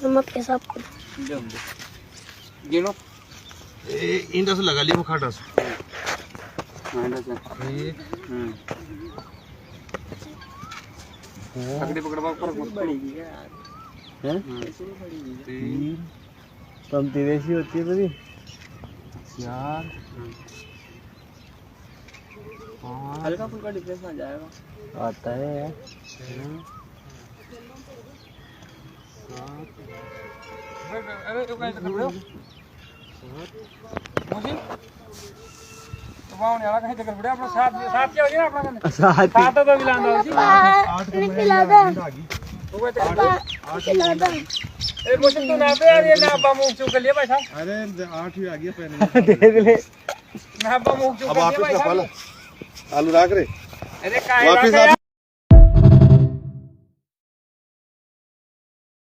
नमक के साथ गिनो इंदा से लगा लियो खाटा से पकड़े पकड़वा पर पड़ेगी यार हैं पंक्ति वैसी होती है बड़ी यार हल्का फुल्का डिफरेंस आ जाएगा आता है यार अरे तो कहीं कर रहे हो मुझे तो वाह ने आला कहीं कर बड़े अपना साथ साथ क्या हो गया अपना साथ तो मिलाना होगी 8 निकला था वो कहते 8 निकला था ए मुझे तो ना पे यार ये ना अब्बा मुंह चूक लिया भाई साहब अरे 8 ही आ गया पहले दे दे ना अब्बा मुंह चूक लिया भाई साहब आलू रख रे अरे काय